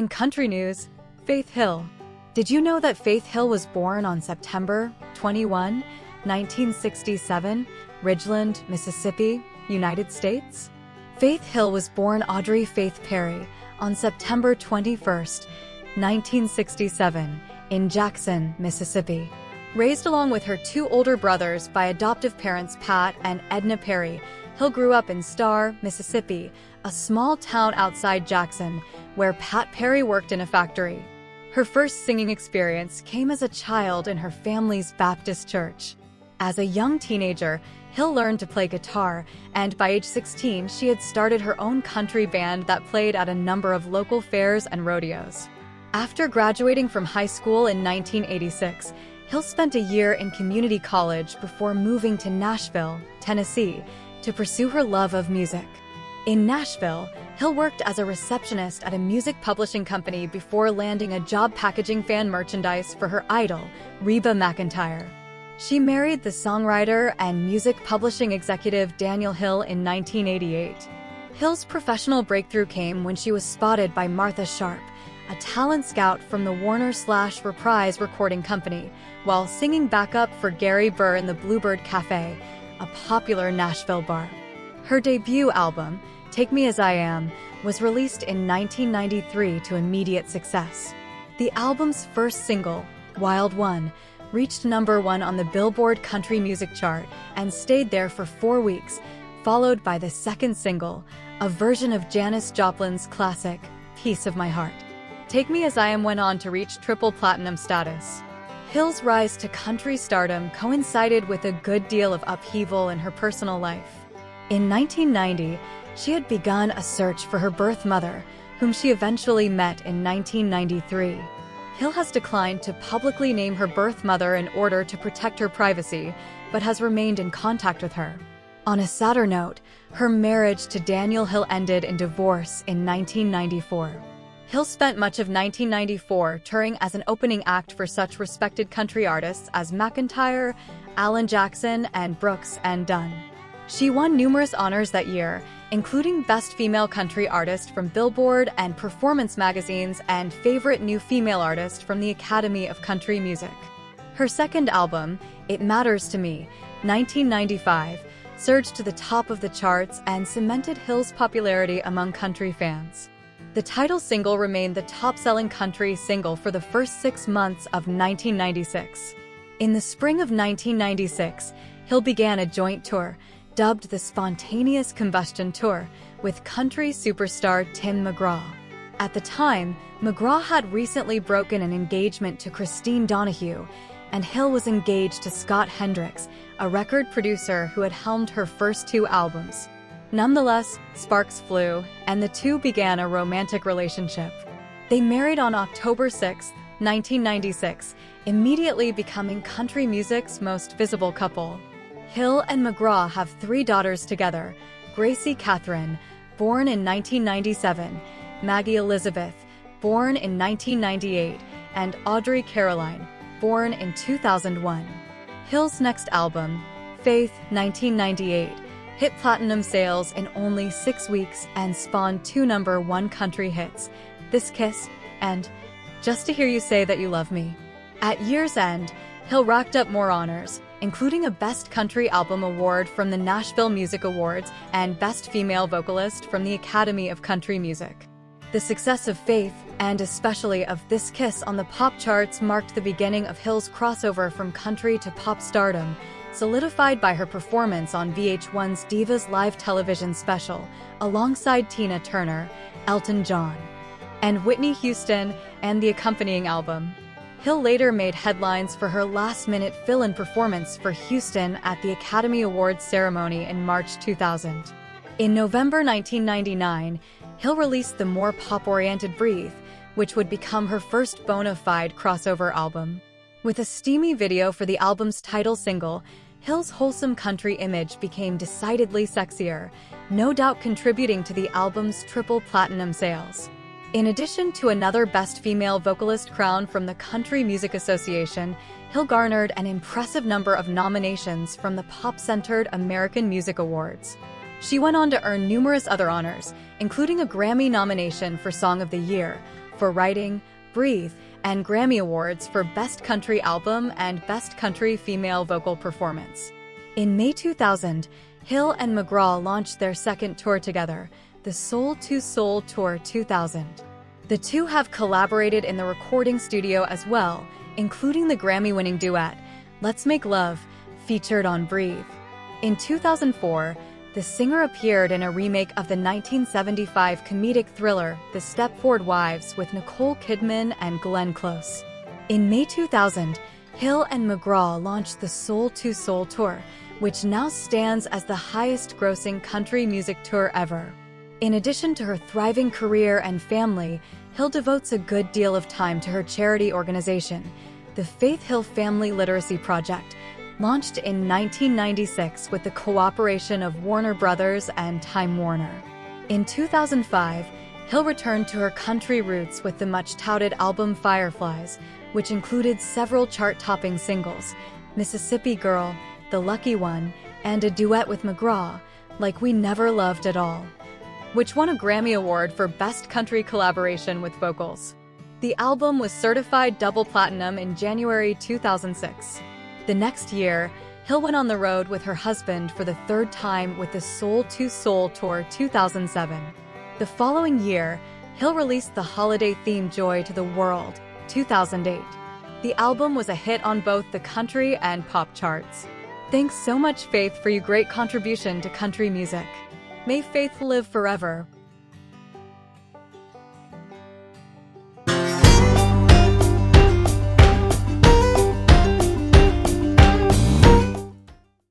In country news, Faith Hill. Did you know that Faith Hill was born on September 21, 1967, Ridgeland, Mississippi, United States? Faith Hill was born Audrey Faith Perry on September 21, 1967, in Jackson, Mississippi. Raised along with her two older brothers by adoptive parents Pat and Edna Perry, Hill grew up in Star, Mississippi, a small town outside Jackson, where Pat Perry worked in a factory. Her first singing experience came as a child in her family's Baptist church. As a young teenager, Hill learned to play guitar, and by age 16, she had started her own country band that played at a number of local fairs and rodeos. After graduating from high school in 1986, Hill spent a year in community college before moving to Nashville, Tennessee, to pursue her love of music. In Nashville, Hill worked as a receptionist at a music publishing company before landing a job packaging fan merchandise for her idol, Reba McEntire. She married the songwriter and music publishing executive Daniel Hill in 1988. Hill's professional breakthrough came when she was spotted by Martha Sharp, a talent scout from the Warner/Reprise recording company, while singing backup for Gary Burr in the Bluebird Cafe, a popular Nashville bar. Her debut album, Take Me As I Am, was released in 1993 to immediate success. The album's first single, Wild One, reached #1 on the Billboard Country Music chart and stayed there for 4 weeks, followed by the second single, a version of Janis Joplin's classic, Piece of My Heart. Take Me As I Am went on to reach triple platinum status. Hill's rise to country stardom coincided with a good deal of upheaval in her personal life. In 1990, she had begun a search for her birth mother, whom she eventually met in 1993. Hill has declined to publicly name her birth mother in order to protect her privacy, but has remained in contact with her. On a sadder note, her marriage to Daniel Hill ended in divorce in 1994. Hill spent much of 1994 touring as an opening act for such respected country artists as McEntire, Alan Jackson, and Brooks and Dunn. She won numerous honors that year, including Best Female Country Artist from Billboard and Performance magazines and Favorite New Female Artist from the Academy of Country Music. Her second album, It Matters to Me, 1995, surged to the top of the charts and cemented Hill's popularity among country fans. The title single remained the top-selling country single for the first 6 months of 1996. In the spring of 1996, Hill began a joint tour, dubbed the Spontaneous Combustion Tour, with country superstar Tim McGraw. At the time, McGraw had recently broken an engagement to Christine Donahue, and Hill was engaged to Scott Hendricks, a record producer who had helmed her first 2 albums. Nonetheless, sparks flew, and the two began a romantic relationship. They married on October 6, 1996, immediately becoming country music's most visible couple. Hill and McGraw have 3 daughters together: Gracie Catherine, born in 1997, Maggie Elizabeth, born in 1998, and Audrey Caroline, born in 2001. Hill's next album, Faith, 1998, hit platinum sales in only 6 weeks and spawned 2 #1 country hits, This Kiss and Just to Hear You Say That You Love Me. At year's end, Hill racked up more honors, including a Best Country Album Award from the Nashville Music Awards and Best Female Vocalist from the Academy of Country Music. The success of Faith, and especially of This Kiss on the pop charts, marked the beginning of Hill's crossover from country to pop stardom, solidified by her performance on VH1's Divas Live television special, alongside Tina Turner, Elton John, and Whitney Houston, and the accompanying album. Hill later made headlines for her last-minute fill-in performance for Houston at the Academy Awards ceremony in March 2000. In November 1999, Hill released the more pop-oriented Breathe, which would become her first bona fide crossover album. With a steamy video for the album's title single, Hill's wholesome country image became decidedly sexier, no doubt contributing to the album's triple platinum sales. In addition to another Best Female Vocalist crown from the Country Music Association, Hill garnered an impressive number of nominations from the pop-centered American Music Awards. She went on to earn numerous other honors, including a Grammy nomination for Song of the Year, for writing, Breathe, and Grammy Awards for Best Country Album and Best Country Female Vocal Performance. In May 2000, Hill and McGraw launched their second tour together, the Soul to Soul Tour 2000. The two have collaborated in the recording studio as well, including the Grammy-winning duet, Let's Make Love, featured on Breathe. In 2004, the singer appeared in a remake of the 1975 comedic thriller The Stepford Wives with Nicole Kidman and Glenn Close. In May 2000, Hill and McGraw launched the Soul to Soul Tour, which now stands as the highest-grossing country music tour ever. In addition to her thriving career and family, Hill devotes a good deal of time to her charity organization, the Faith Hill Family Literacy Project, launched in 1996 with the cooperation of Warner Brothers and Time Warner. In 2005, Hill returned to her country roots with the much-touted album Fireflies, which included several chart-topping singles, Mississippi Girl, The Lucky One, and a duet with McGraw, Like We Never Loved at All, which won a Grammy Award for Best Country Collaboration with Vocals. The album was certified double platinum in January 2006. The next year, Hill went on the road with her husband for the third time with the Soul to Soul Tour 2007. The following year, Hill released the holiday-themed Joy to the World 2008. The album was a hit on both the country and pop charts. Thanks so much, Faith, for your great contribution to country music. May Faith live forever.